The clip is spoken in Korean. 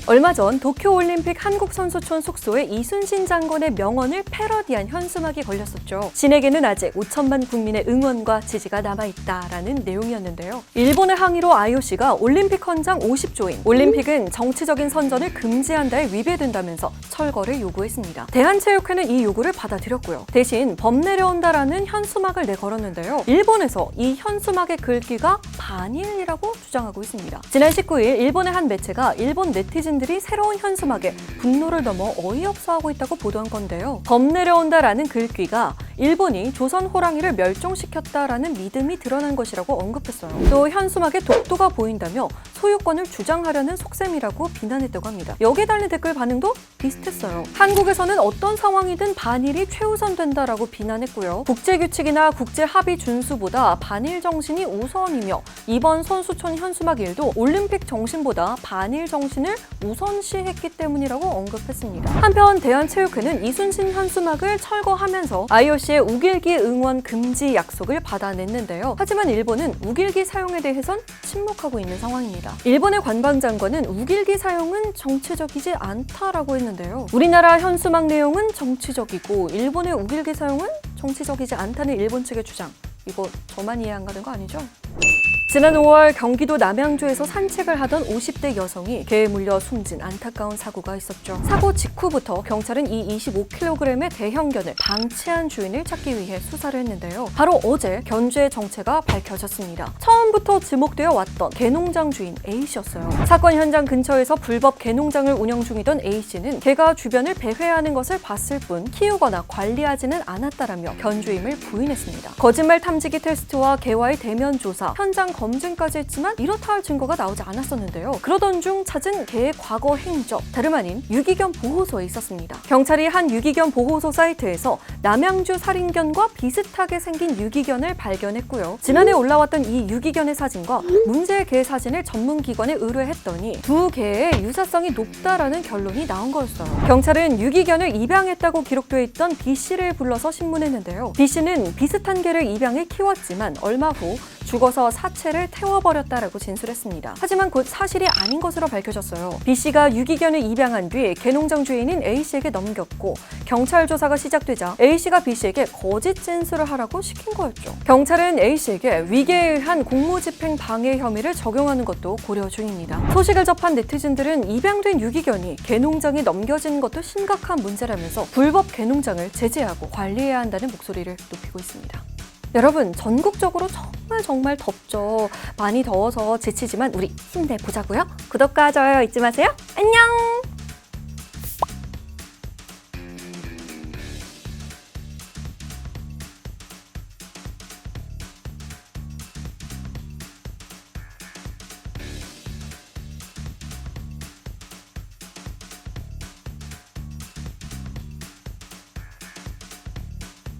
얼마 전 도쿄올림픽 한국선수촌 숙소에 이순신 장군의 명언을 패러디한 현수막이 걸렸었죠. 신에게는 아직 5천만 국민의 응원과 지지가 남아있다라는 내용이었는데요. 일본의 항의로 IOC가 올림픽 헌장 50조인 올림픽은 정치적인 선전을 금지한다에 위배된다면서 철거를 요구했습니다. 대한체육회는 이 요구를 받아들였고요. 대신 범 내려온다라는 현수막을 내걸었는데요. 일본에서 이 현수막의 글귀가 반일이라고 주장하고 있습니다. 지난 19일 일본의 한 매체가 일본 네티즌들이 새로운 현수막에 분노를 넘어 어이없어하고 있다고 보도한 건데요. 범 내려온다라는 글귀가 일본이 조선 호랑이를 멸종시켰다라는 믿음이 드러난 것이라고 언급했어요. 또 현수막에 독도가 보인다며 소유권을 주장하려는 속셈이라고 비난했다고 합니다. 여기에 달린 댓글 반응도 비슷했어요. 한국에서는 어떤 상황이든 반일이 최우선된다라고 비난했고요. 국제규칙이나 국제합의 준수보다 반일 정신이 우선이며 이번 선수촌 현수막 일도 올림픽 정신보다 반일 정신을 우선시했기 때문이라고 언급했습니다. 한편 대한체육회는 이순신 현수막을 철거하면서 IOC의 우길기 응원 금지 약속을 받아냈는데요. 하지만 일본은 우길기 사용에 대해선 침묵하고 있는 상황입니다. 일본의 관방장관은 우길기 사용은 정치적이지 않다라고 했는데요. 우리나라 현수막 내용은 정치적이고 일본의 우길기 사용은 정치적이지 않다는 일본 측의 주장. 이거 저만 이해 안 가는 거 아니죠? 지난 5월 경기도 남양주에서 산책을 하던 50대 여성이 개에 물려 숨진 안타까운 사고가 있었죠. 사고 직후부터 경찰은 이 25kg의 대형견을 방치한 주인을 찾기 위해 수사를 했는데요. 바로 어제 견주의 정체가 밝혀졌습니다. 처음부터 지목되어 왔던 개농장 주인 A씨였어요. 사건 현장 근처에서 불법 개농장을 운영 중이던 A씨는 개가 주변을 배회하는 것을 봤을 뿐 키우거나 관리하지는 않았다라며 견주임을 부인했습니다. 거짓말 탐지기 테스트와 개와의 대면 조사, 현장 검증까지 했지만 이렇다 할 증거가 나오지 않았었는데요. 그러던 중 찾은 개의 과거 행적, 다름 아닌 유기견 보호소에 있었습니다. 경찰이 한 유기견 보호소 사이트에서 남양주 살인견과 비슷하게 생긴 유기견을 발견했고요. 지난해 올라왔던 이 유기견의 사진과 문제의 개 사진을 전문기관에 의뢰했더니 두 개의 유사성이 높다라는 결론이 나온 거였어요. 경찰은 유기견을 입양했다고 기록되어 있던 B씨를 불러서 신문했는데요. B씨는 비슷한 개를 입양해 키웠지만 얼마 후 죽어서 사체를 태워버렸다라고 진술했습니다. 하지만 곧 사실이 아닌 것으로 밝혀졌어요. B씨가 유기견을 입양한 뒤 개농장 주인인 A씨에게 넘겼고 경찰 조사가 시작되자 A씨가 B씨에게 거짓 진술을 하라고 시킨 거였죠. 경찰은 A씨에게 위계에 의한 공무집행 방해 혐의를 적용하는 것도 고려 중입니다. 소식을 접한 네티즌들은 입양된 유기견이 개농장에 넘겨진 것도 심각한 문제라면서 불법 개농장을 제재하고 관리해야 한다는 목소리를 높이고 있습니다. 여러분, 전국적으로 정말 덥죠. 많이 더워서 지치지만 우리 힘내보자고요. 구독과 좋아요 잊지 마세요. 안녕!